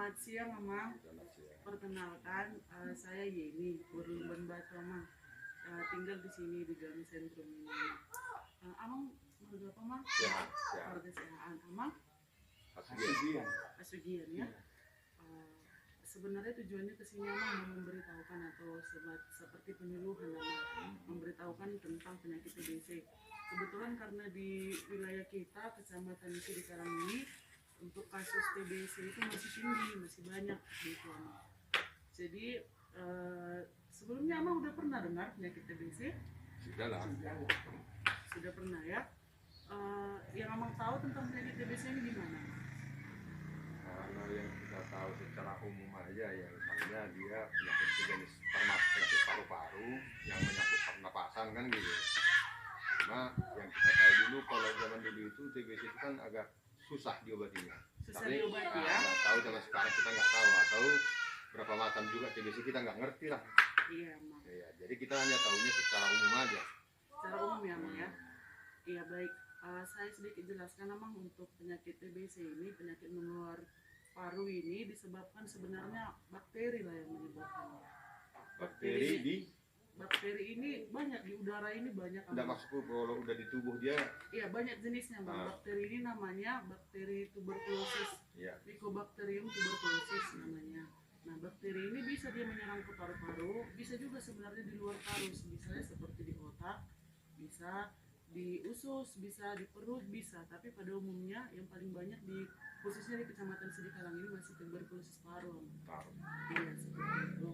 Selamat siang, Amang. Selamat siang. Perkenalkan, saya Yeni, Lumban Batu, Amang. Tinggal di sini di Gang Sentrum ini. Amang, warga apa, Mang? Sehat, sehat. Warga sehat. Amang? Asugian. Asugian ya. Sebenarnya tujuannya ke sini Amang mau memberitahukan atau seperti penyuluhan Amang, memberitahukan tentang penyakit TBC. Kebetulan karena di wilayah kita, Kecamatan Cikarang ini, untuk kasus TBC itu masih tinggi, masih banyak gitu Amang. Jadi sebelumnya Amang udah pernah dengar penyakit TBC? Sudah lah. Sudah pernah ya. Yang Amang tahu tentang penyakit TBC ini gimana? Kalau yang kita tahu secara umum aja ya, misalnya dia penyakit jenis penyakit paru-paru yang menyangkut pernapasan kan gitu. Cuma yang kita tahu dulu kalau zaman dulu itu TBC itu kan agak susah diobatinya. Susah Tapi diobati ya? nggak tahu zaman sekarang kita nggak tahu, atau berapa macam juga TBC kita nggak ngerti lah. Iya Amang. Ya, jadi kita hanya tahunya secara umum aja. Secara umum ya Amang ya. Iya baik. Saya sedikit jelaskan Amang, untuk penyakit TBC ini, penyakit menular paru ini disebabkan sebenarnya bakteri lah yang menyebabkannya. Bakteri ini banyak di udara ini, banyak. Udah masuk kalau udah di tubuh dia. Iya banyak jenisnya Bang. Bakteri ini namanya bakteri tuberkulosis. Ya. Mycobacterium tuberculosis namanya. Nah, bakteri ini bisa dia menyerang ke paru-paru, bisa juga sebenarnya di luar paru, misalnya seperti di otak, bisa di usus, bisa di perut, bisa. Tapi pada umumnya yang paling banyak khususnya di Kecamatan Cikarang ini masih tuberkulosis paru. Iya, seperti itu.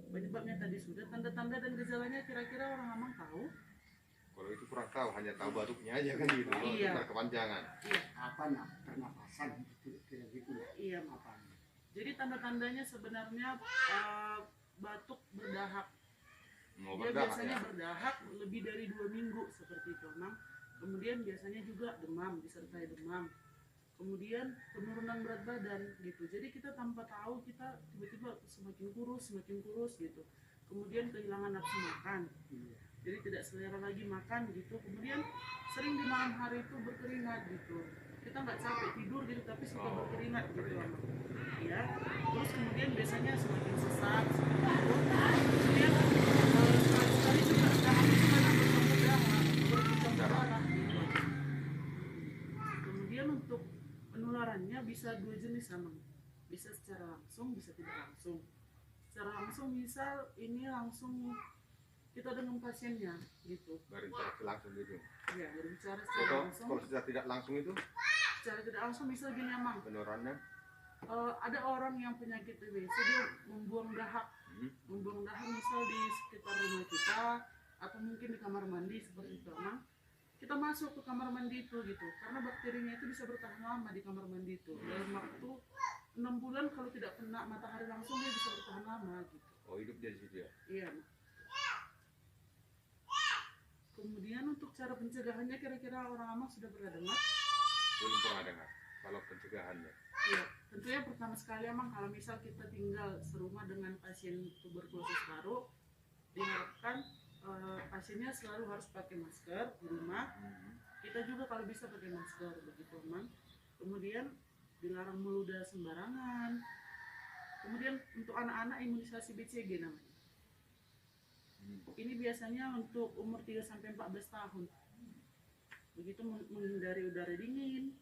Penyebabnya tadi sudah, tanda-tanda dan gejalanya kira-kira orang Amang tahu? Kalau itu kurang tahu, hanya tahu batuknya aja kan gitu. Iya. Berkepanjangan. Iya. Apa pernapasan kira-kira gitu. Iya, apa? Jadi tanda-tandanya sebenarnya batuk berdahak. Dia biasanya berdahak lebih dari 2 minggu seperti itu, Mang. Kemudian biasanya juga demam, disertai demam. Kemudian penurunan berat badan gitu. Jadi kita tanpa tahu kita tiba-tiba semakin kurus gitu. Kemudian kehilangan nafsu makan. Jadi tidak selera lagi makan gitu. Kemudian sering di malam hari itu berkeringat gitu. Kita nggak capek tidur gitu, tapi suka berkeringat gitu. Ya. Terus kemudian biasanya semakin sesak, kemudian sekali juga berdarah gitu. Kemudian untuk penularannya bisa 2 jenis Amang. Bisa secara langsung, bisa tidak langsung. Secara langsung misal ini langsung kita dengan pasiennya gitu. Berinteraksi langsung gitu. Ya, berbicara secara langsung. Kalau secara tidak langsung itu? Secara tidak langsung misal gini Amang. Penularannya? Ada orang yang penyakit TBC dia membuang dahak. Membuang dahak misal di sekitar rumah kita atau mungkin di kamar mandi seperti itu Amang. Kita masuk ke kamar mandi itu gitu, karena bakterinya itu bisa bertahan lama di kamar mandi itu. Dalam waktu 6 bulan kalau tidak kena matahari langsung dia bisa bertahan lama gitu. Oh, hidup dia di situ ya? Iya. Kemudian untuk cara pencegahannya kira-kira orang Amang sudah pernah dengar? Belum pernah dengar kalau pencegahannya. Iya, tentunya pertama sekali Amang, kalau misal kita tinggal serumah dengan pasien tuberkulosis paru, diharapkan pasiennya selalu harus pakai masker di rumah. Kita juga kalau bisa pakai masker begitu Amang. Kemudian dilarang meludah sembarangan. Kemudian untuk anak-anak imunisasi BCG namanya. Ini biasanya untuk umur 3-14 tahun. Begitu menghindari udara dingin.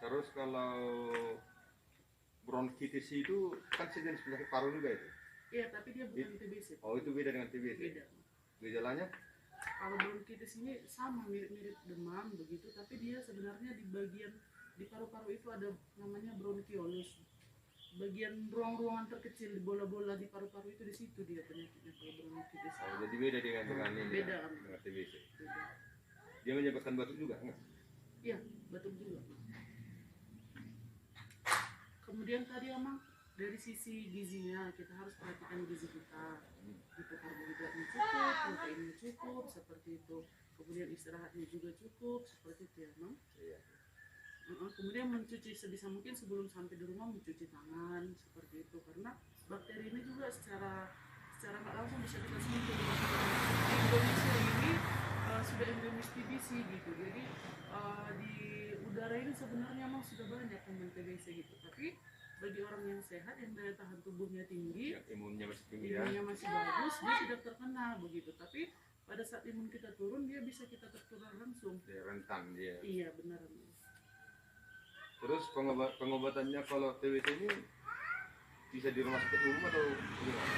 Terus kalau bronkitis itu kan sejenis penyakit paru juga itu? Iya, tapi dia bukan TBC. Oh, itu beda dengan TBC? Beda. Gejalanya? Kalau bronkitis ini sama, mirip-mirip demam begitu, tapi dia sebenarnya di bagian di paru-paru itu ada namanya bronkiolus. Bagian ruang-ruangan terkecil di bola-bola di paru-paru itu, di situ dia penyakitnya kalau bronkitis. Oh, jadi beda dengan ini beda, ya, dengan TBC. Beda. Dia menyebabkan batuk juga enggak? Iya, batuk juga. Kemudian tadi Amang, dari sisi gizinya kita harus perhatikan gizi kita. Gitu, karbohidratnya cukup, proteinnya cukup, seperti itu. Kemudian istirahatnya juga cukup, seperti itu ya Amang. Iya. Kemudian mencuci sebisa mungkin sebelum sampai di rumah, mencuci tangan seperti itu, karena bakteri ini juga secara nggak langsung bisa kita sentuh. Di Indonesia ini sudah endemis TBC gitu, jadi di udara ini sebenarnya memang sudah banyak kuman TBC gitu, tapi bagi orang yang sehat yang daya tahan tubuhnya tinggi, yang imunnya masih tinggi ya. imunnya masih bagus, dia tidak terkena begitu. Tapi pada saat imun kita turun, dia bisa kita tertular langsung. Dia rentan dia. Iya benar. Terus pengobatannya kalau TBC ini bisa di rumah sakit umum atau gimana?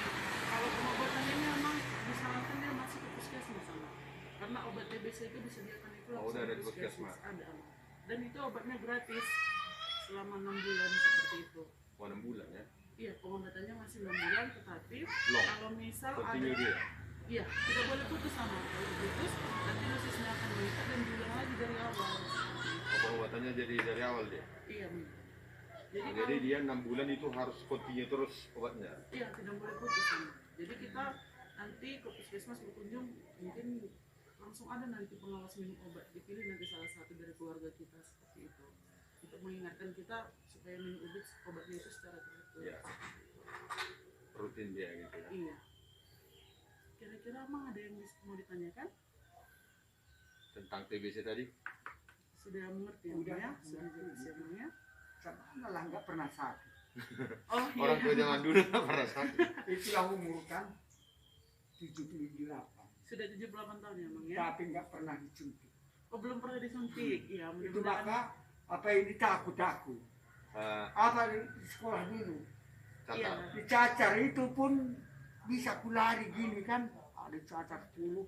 Kalau pengobatannya memang disarankan dia masuk ke puskesmas sama. Karena obat TBC itu disediakan itu langsung udah ada di di puskesmas. Ada. Dan itu obatnya gratis selama 6 bulan seperti itu. Wah, 6 bulan ya? Iya, pengobatannya masih 6 bulan, tetapi Long. kalau misal Continue ada, dia. iya, tidak boleh putus sama. Kalau putus, nanti dosisnya akan meningkat dan diulang lagi dari awal. Oh, pengobatannya jadi dari awal dia. Iya, benar. Jadi, Jadi kalau, dia 6 bulan itu harus continue terus obatnya. iya, tidak boleh putus sama. Jadi kita nanti ke puskesmas berkunjung, mungkin langsung ada nanti pengawas minum obat. Dipilih nanti salah satu dari keluarga kita seperti itu. Untuk mengingatkan kita supaya minum obatnya itu secara teratur. Ya. Rutin dia gitu ya. Iya. Kira-kira emang ada yang mau ditanyakan? Tentang TBC tadi. Sudah mengerti Udah, ya? mengerti. Sudah jadi semuanya? Sama lah nggak pernah sakit. Oh iya. Orang tua zaman dulu nggak pernah sakit. Itulah umur kan 78. Sudah 78 tahun ya, Mang ya? Tapi nggak pernah disuntik. Oh, belum pernah disuntik. Iya, Itu mudah-mudahan. maka apa ini takut aku. Apa di sekolah dulu Iya. Catat. dicacar itu pun bisa aku lari gini kan, ada cacar 10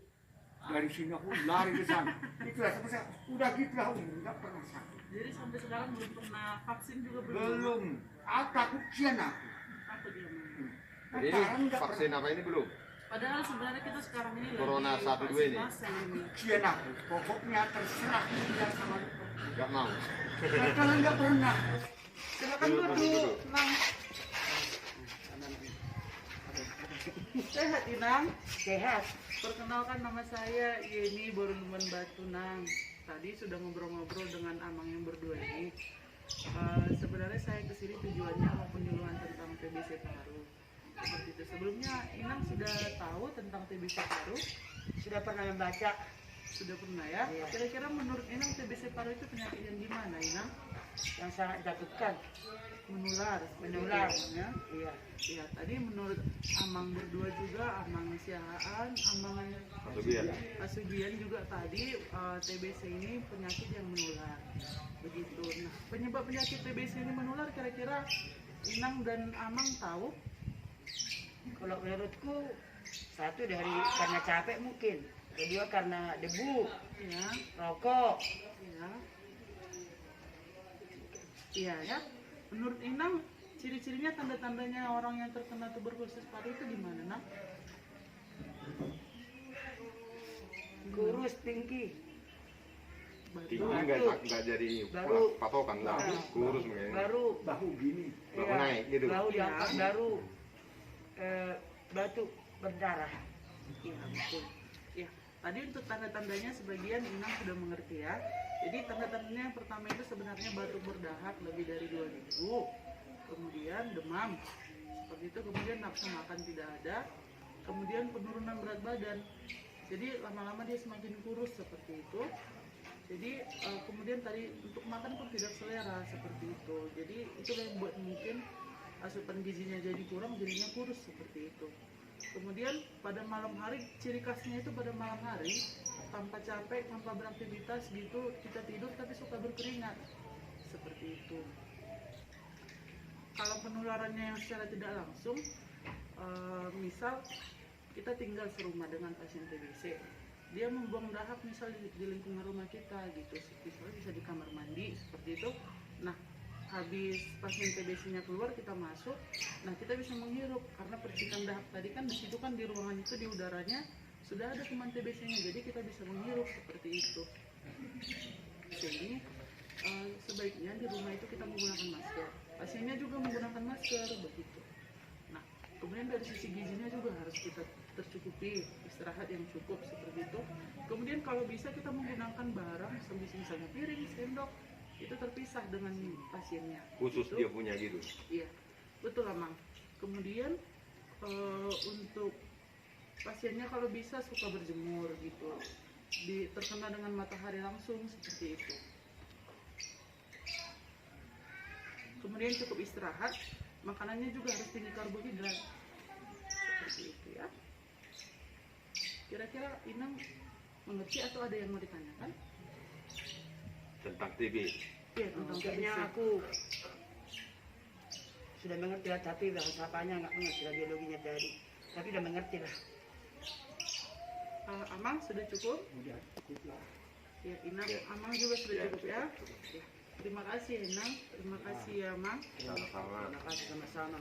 dari sini aku lari ke sana. Itulah sampai saya udah gitulah umur nggak pernah sakit. Jadi sampai sekarang belum pernah vaksin juga belum. Belum. Aku takut sian aku. Apa dia, Mang? Jadi ini vaksin apa ini belum? Padahal sebenarnya kita sekarang ini Corona lagi 1-2 ini. vaksin ini. Sian aku. Pokoknya terserah dia sama dokter. Nggak mau. Karena nggak pernah. Silakan Duduk, duduk, duduk. Nang. Sehat, Inang? Sehat. Perkenalkan nama saya Yeni Boruluman Batu, Nang. Tadi sudah ngobrol-ngobrol dengan Amang yang berdua ini. Sebenarnya saya kesini tujuannya mau penyuluhan tentang TBC paru. Seperti itu. Sebelumnya Inang sudah tahu tentang TBC paru? Sudah pernah membaca. Sudah pernah ya? Iya. Kira-kira menurut Inang TBC paru itu penyakit yang gimana, Inang? Yang sangat ditakutkan. Menular. Menular. Ya? Iya. Ya, tadi menurut Amang berdua juga, Amang Siahaan, Amang Asugian. Asugian juga tadi TBC ini penyakit yang menular. Begitu. Nah, penyebab penyakit TBC ini menular kira-kira Inang dan Amang tahu? Kalau menurutku satu dari karena capek mungkin, kedua karena debu, Ya, rokok. ya. Iya ya. Menurut Inang, ciri-cirinya tanda-tandanya orang yang terkena tuberkulosis paru itu gimana, Nang? Kurus tinggi. Tinggi Baru, nggak jadi Baru. patokan lah. Kurus mungkin. Baru bahu gini. Bahu naik gitu. Bahu Iya. diangkat baru. Batuk berdarah. iya betul. Ya, tadi untuk tanda-tandanya sebagian Inang sudah mengerti ya. Jadi tanda-tandanya yang pertama itu sebenarnya batuk berdahak lebih dari 2 minggu. Kemudian demam. Seperti itu, kemudian nafsu makan tidak ada. Kemudian penurunan berat badan. Jadi lama-lama dia semakin kurus seperti itu. Jadi kemudian tadi untuk makan pun tidak selera seperti itu. Jadi itulah yang buat mungkin asupan gizinya jadi kurang, jadinya kurus seperti itu. Kemudian pada malam hari, ciri khasnya itu pada malam hari tanpa capek, tanpa beraktivitas gitu, kita tidur tapi suka berkeringat seperti itu. Kalau penularannya yang secara tidak langsung, misal kita tinggal serumah dengan pasien TBC, dia membuang dahak misal di lingkungan rumah kita gitu, misalnya bisa di kamar mandi seperti itu. Nah, habis pasien TBC-nya keluar, kita masuk, nah kita bisa menghirup karena percikan dahak tadi kan di situ kan, di ruangan itu di udaranya sudah ada kuman TBC-nya, jadi kita bisa menghirup seperti itu. Jadi sebaiknya di rumah itu kita menggunakan masker, pasiennya juga menggunakan masker begitu. Nah, kemudian dari sisi gizinya juga harus kita tercukupi, istirahat yang cukup seperti itu. Kemudian kalau bisa kita menggunakan barang misalnya piring, sendok itu terpisah dengan pasiennya. Khusus Gitu. dia punya gitu. Iya, betul Amang. Kemudian untuk pasiennya kalau bisa suka berjemur gitu, terkena dengan matahari langsung seperti itu. kemudian cukup istirahat, makanannya juga harus tinggi karbohidrat. Seperti itu ya. Kira-kira Inang mengerti atau ada yang mau ditanyakan? Tentang TB. Iya, tentang Kayaknya TBC. aku sudah mengerti lah, tapi bahasa apanya nggak mengerti lah, biologinya dari. Tapi udah mengerti lah. Amang sudah cukup? Udah cukup lah. Ya, Inang, Ya. Amang juga sudah Ya, cukup ya. Ya. Terima kasih Inang, terima kasih ya Amang. Sama-sama. Terima kasih sama-sama.